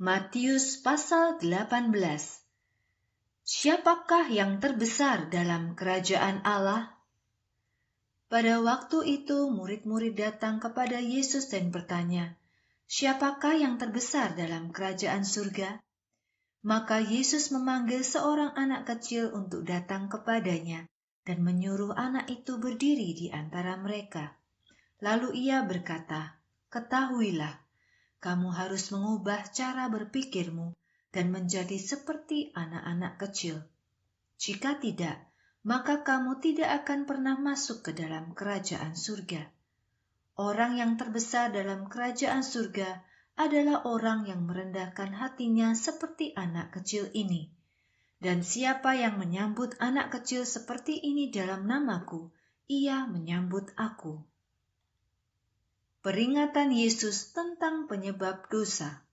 Matius pasal 18. Siapakah yang terbesar dalam kerajaan Allah? Pada waktu itu murid-murid datang kepada Yesus dan bertanya, "Siapakah yang terbesar dalam kerajaan surga?" Maka Yesus memanggil seorang anak kecil untuk datang kepadanya dan menyuruh anak itu berdiri di antara mereka. Lalu ia berkata, "Ketahuilah, kamu harus mengubah cara berpikirmu dan menjadi seperti anak-anak kecil. Jika tidak, maka kamu tidak akan pernah masuk ke dalam kerajaan surga. Orang yang terbesar dalam kerajaan surga adalah orang yang merendahkan hatinya seperti anak kecil ini. Dan siapa yang menyambut anak kecil seperti ini dalam namaku, ia menyambut aku." Peringatan Yesus tentang penyebab dosa.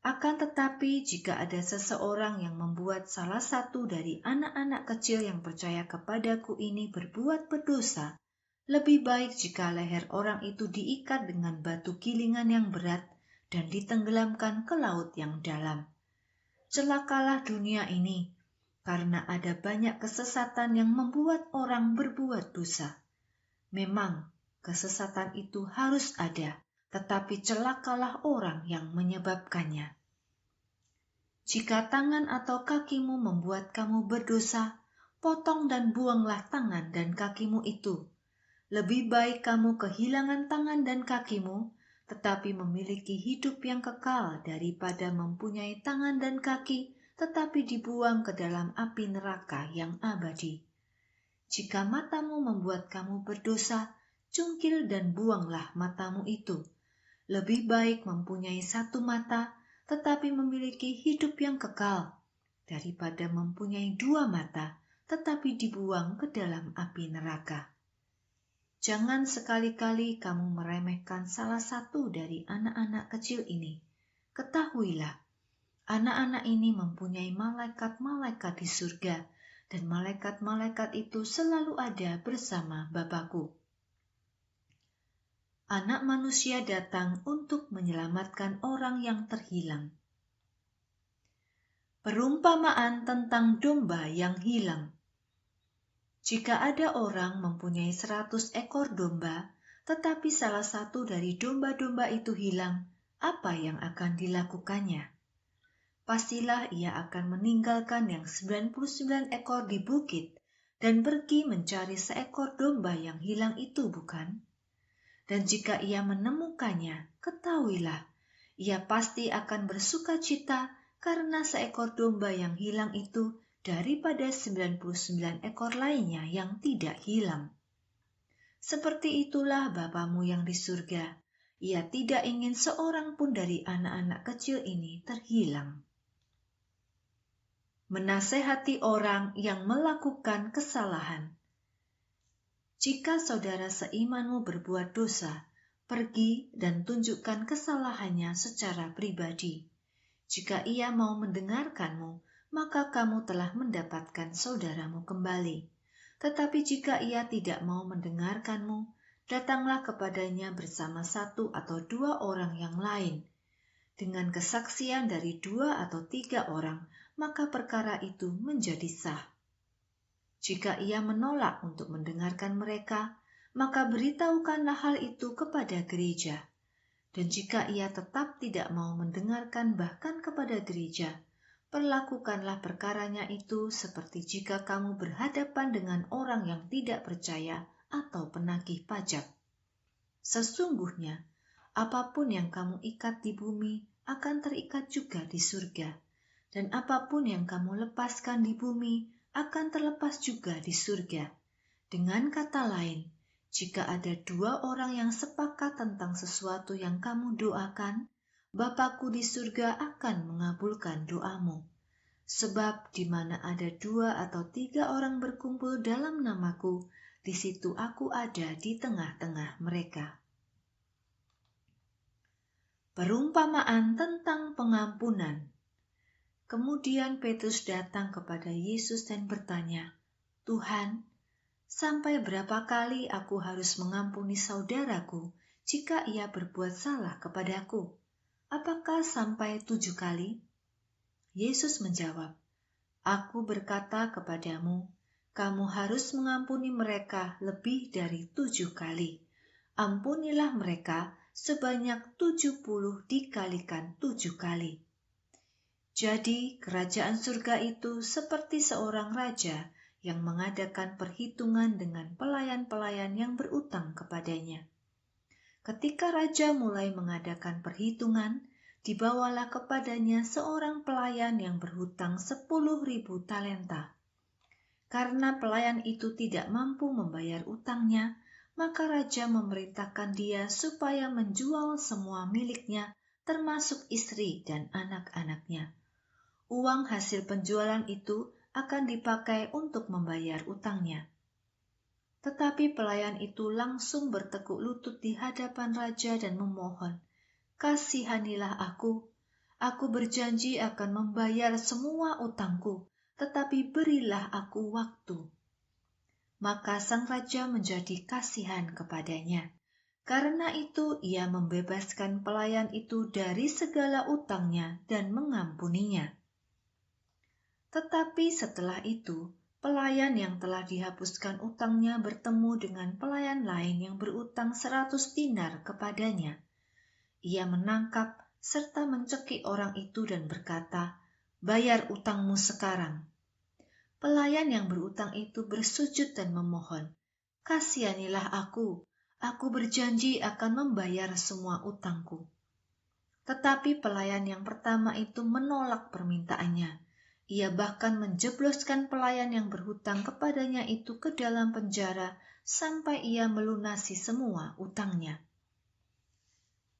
Akan tetapi jika ada seseorang yang membuat salah satu dari anak-anak kecil yang percaya kepadaku ini berbuat berdosa, lebih baik jika leher orang itu diikat dengan batu gilingan yang berat dan ditenggelamkan ke laut yang dalam. Celakalah dunia ini, karena ada banyak kesesatan yang membuat orang berbuat dosa. Memang, kesesatan itu harus ada, tetapi celakalah orang yang menyebabkannya. Jika tangan atau kakimu membuat kamu berdosa, potong dan buanglah tangan dan kakimu itu. Lebih baik kamu kehilangan tangan dan kakimu, tetapi memiliki hidup yang kekal daripada mempunyai tangan dan kaki, tetapi dibuang ke dalam api neraka yang abadi. Jika matamu membuat kamu berdosa, cungkil dan buanglah matamu itu. Lebih baik mempunyai satu mata, tetapi memiliki hidup yang kekal, daripada mempunyai dua mata, tetapi dibuang ke dalam api neraka. Jangan sekali-kali kamu meremehkan salah satu dari anak-anak kecil ini. Ketahuilah, anak-anak ini mempunyai malaikat-malaikat di surga, dan malaikat-malaikat itu selalu ada bersama Bapa-Ku. Anak manusia datang untuk menyelamatkan orang yang terhilang. Perumpamaan tentang domba yang hilang. Jika ada orang mempunyai 100 ekor domba, tetapi salah satu dari domba-domba itu hilang, apa yang akan dilakukannya? Pastilah ia akan meninggalkan yang 99 ekor di bukit dan pergi mencari seekor domba yang hilang itu, bukan? Dan jika ia menemukannya, ketahuilah, ia pasti akan bersukacita karena seekor domba yang hilang itu daripada 99 ekor lainnya yang tidak hilang. Seperti itulah Bapamu yang di surga. Ia tidak ingin seorang pun dari anak-anak kecil ini terhilang. Menasehati orang yang melakukan kesalahan. Jika saudara seimanmu berbuat dosa, pergi dan tunjukkan kesalahannya secara pribadi. Jika ia mau mendengarkanmu, maka kamu telah mendapatkan saudaramu kembali. Tetapi jika ia tidak mau mendengarkanmu, datanglah kepadanya bersama satu atau dua orang yang lain. Dengan kesaksian dari 2 atau 3 orang, maka perkara itu menjadi sah. Jika ia menolak untuk mendengarkan mereka, maka beritahukanlah hal itu kepada gereja. Dan jika ia tetap tidak mau mendengarkan bahkan kepada gereja, perlakukanlah perkaranya itu seperti jika kamu berhadapan dengan orang yang tidak percaya atau penagih pajak. Sesungguhnya, apapun yang kamu ikat di bumi akan terikat juga di surga, dan apapun yang kamu lepaskan di bumi akan terlepas juga di surga. Dengan kata lain, jika ada 2 orang yang sepakat tentang sesuatu yang kamu doakan, Bapa-Ku di surga akan mengabulkan doamu. Sebab di mana ada 2 atau 3 orang berkumpul dalam nama-Ku, di situ Aku ada di tengah-tengah mereka. Perumpamaan tentang pengampunan. Kemudian Petrus datang kepada Yesus dan bertanya, "Tuhan, sampai berapa kali aku harus mengampuni saudaraku jika ia berbuat salah kepadaku? apakah sampai 7 kali? Yesus menjawab, Aku berkata kepadamu, kamu harus mengampuni mereka lebih dari 7 kali. Ampunilah mereka sebanyak 70 dikalikan 7 kali. Jadi kerajaan surga itu seperti seorang raja yang mengadakan perhitungan dengan pelayan-pelayan yang berutang kepadanya. Ketika raja mulai mengadakan perhitungan, dibawalah kepadanya seorang pelayan yang berhutang 10.000 talenta. Karena pelayan itu tidak mampu membayar utangnya, maka raja memerintahkan dia supaya menjual semua miliknya, termasuk istri dan anak-anaknya. Uang hasil penjualan itu akan dipakai untuk membayar utangnya. Tetapi pelayan itu langsung bertekuk lutut di hadapan raja dan memohon, Kasihanilah aku. Aku berjanji akan membayar semua utangku, tetapi berilah aku waktu. Maka sang raja menjadi kasihan kepadanya. Karena itu ia membebaskan pelayan itu dari segala utangnya dan mengampuninya. Tetapi setelah itu, pelayan yang telah dihapuskan utangnya bertemu dengan pelayan lain yang berutang 100 dinar kepadanya. Ia menangkap serta mencekik orang itu dan berkata, Bayar utangmu sekarang. Pelayan yang berutang itu bersujud dan memohon, Kasihanilah aku berjanji akan membayar semua utangku. Tetapi pelayan yang pertama itu menolak permintaannya. Ia bahkan menjebloskan pelayan yang berhutang kepadanya itu ke dalam penjara sampai ia melunasi semua utangnya.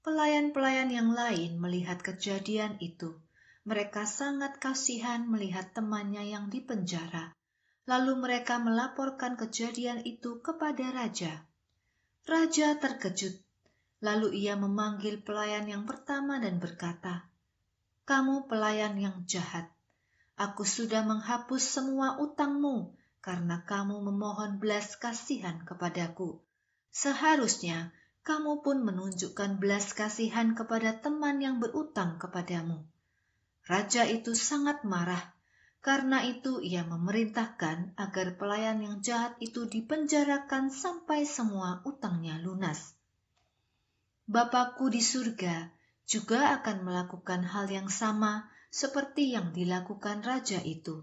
Pelayan-pelayan yang lain melihat kejadian itu. Mereka sangat kasihan melihat temannya yang dipenjara. Lalu mereka melaporkan kejadian itu kepada raja. Raja terkejut. Lalu ia memanggil pelayan yang pertama dan berkata, Kamu pelayan yang jahat. Aku sudah menghapus semua utangmu karena kamu memohon belas kasihan kepadaku. Seharusnya kamu pun menunjukkan belas kasihan kepada teman yang berutang kepadamu. Raja itu sangat marah. Karena itu ia memerintahkan agar pelayan yang jahat itu dipenjarakan sampai semua utangnya lunas. Bapakku di surga juga akan melakukan hal yang sama seperti yang dilakukan raja itu.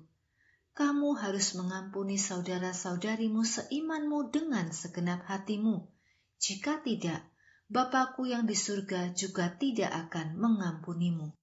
Kamu harus mengampuni saudara-saudarimu seimanmu dengan segenap hatimu. Jika tidak, Bapakku yang di surga juga tidak akan mengampunimu.